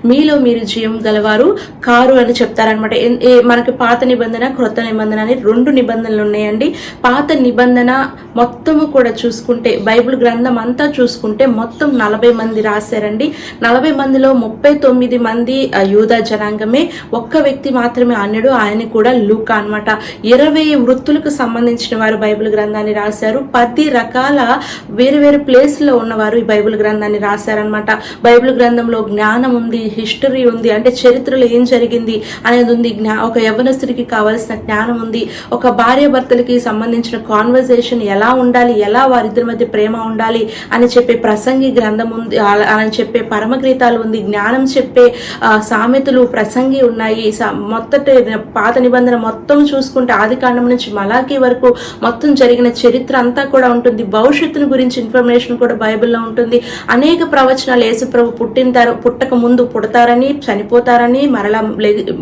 మీలో మీరు జీవం గలవారు కారు అని చెప్తారనమాట. మనకి పాత నిబంధన క్రొత్త నిబంధన అని 2 నిబంధనలు ఉన్నాయండి. పాత నిబంధన మొత్తము కూడా చూసుకుంటే, బైబిల్ గ్రంథం అంతా చూసుకుంటే మొత్తం 40 మంది రాశారండి. 40 మందిలో 39 మంది యూదా జనాంగమే, ఒక్క వ్యక్తి మాత్రమే అన్యుడు, ఆయన కూడా లూకా అనమాట. 20 వృత్తులకు సంబంధించిన వారు బైబిల్ గ్రంథాన్ని రాశారు. 10 రకాల వేరు వేరు ప్లేస్లో ఉన్నవారు ఈ బైబిల్ గ్రంథాన్ని రాశారనమాట. బైబిల్ గ్రంథంలో జ్ఞానం ఉంది, హిస్టరీ ఉంది, అంటే చరిత్రలో ఏం జరిగింది అనేది ఉంది. ఒక యవ్వనస్తుడికి కావాల్సిన జ్ఞానం ఉంది. ఒక భార్య భర్తలకి సంబంధించిన కాన్వర్జేషన్ ఎలా ఉండాలి, ఎలా వారిద్దరి మధ్య ప్రేమ ఉండాలి అని చెప్పే ప్రసంగి గ్రంథం ఉంది, అని చెప్పే పరమగీతాలు ఉంది. జ్ఞానం చెప్పే సామెతలు ప్రసంగి ఉన్నాయి. మొత్తటి పాత నిబంధన మొత్తం చూసుకుంటే ఆదికాండం నుంచి మలాకీ వరకు మొత్తం జరిగిన చరిత్ర అంతా కూడా ఉంటుంది. భవిష్యత్తును గురించి ఇన్ఫర్మేషన్ కూడా బైబిల్లో ఉంటుంది. అనేక ప్రవచనాలు యేసుప్రభు పుట్టక ముందు పుడతారని, చనిపోతారని, మరలా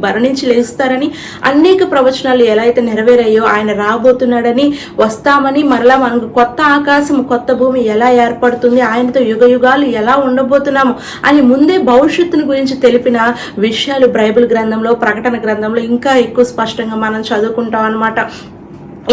మరణించి లేస్తారని, అనేక ప్రవచనాలు ఎలా అయితే నెరవేరాయో, ఆయన రాబోతున్నాడని, వస్తామని, మరలా మనకు కొత్త ఆకాశం కొత్త భూమి ఎలా ఏర్పడుతుంది, ఆయనతో యుగ యుగాలు ఎలా ఉండబోతున్నాము అని ముందే భవిష్యత్తుని గురించి తెలిపిన విషయాలు బైబిల్ గ్రంథంలో, ప్రకటన గ్రంథంలో ఇంకా ఎక్కువ స్పష్టంగా మనం చదువుకుంటాం అన్నమాట.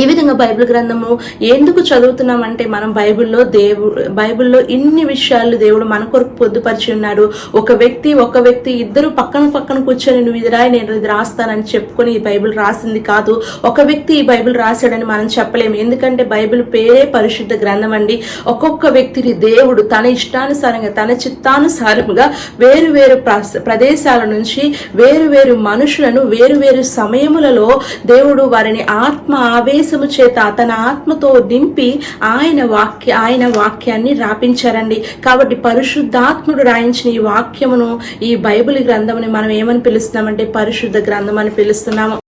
ఈ విధంగా బైబిల్ గ్రంథము ఎందుకు చదువుతున్నామంటే, మనం బైబిల్లో ఇన్ని విషయాలు దేవుడు మన కొరకు పొందుపరిచి ఉన్నాడు. ఒక వ్యక్తి ఇద్దరు పక్కన కూర్చొని నువ్వు ఇది రాయి నేను ఇది రాస్తానని చెప్పుకొని ఈ బైబిల్ రాసింది కాదు. ఒక వ్యక్తి ఈ బైబిల్ రాశాడని మనం చెప్పలేము. ఎందుకంటే బైబిల్ పేరే పరిశుద్ధ గ్రంథం అండి. ఒక్కొక్క వ్యక్తిని దేవుడు తన ఇష్టానుసారంగా, తన చిత్తానుసారంగా వేరు వేరు ప్రదేశాల నుంచి వేరు వేరు మనుషులను వేరు వేరు సమయములలో దేవుడు వారిని ఆత్మ ఆవేశము చేత తన ఆత్మతో నింపి ఆయన వాక్యాన్ని రాపించారండి. కాబట్టి పరిశుద్ధాత్ముడు రాయించిన ఈ వాక్యమును, ఈ బైబిల్ గ్రంథముని మనం ఏమని పిలుస్తున్నామంటే పరిశుద్ధ గ్రంథం అని పిలుస్తున్నాము.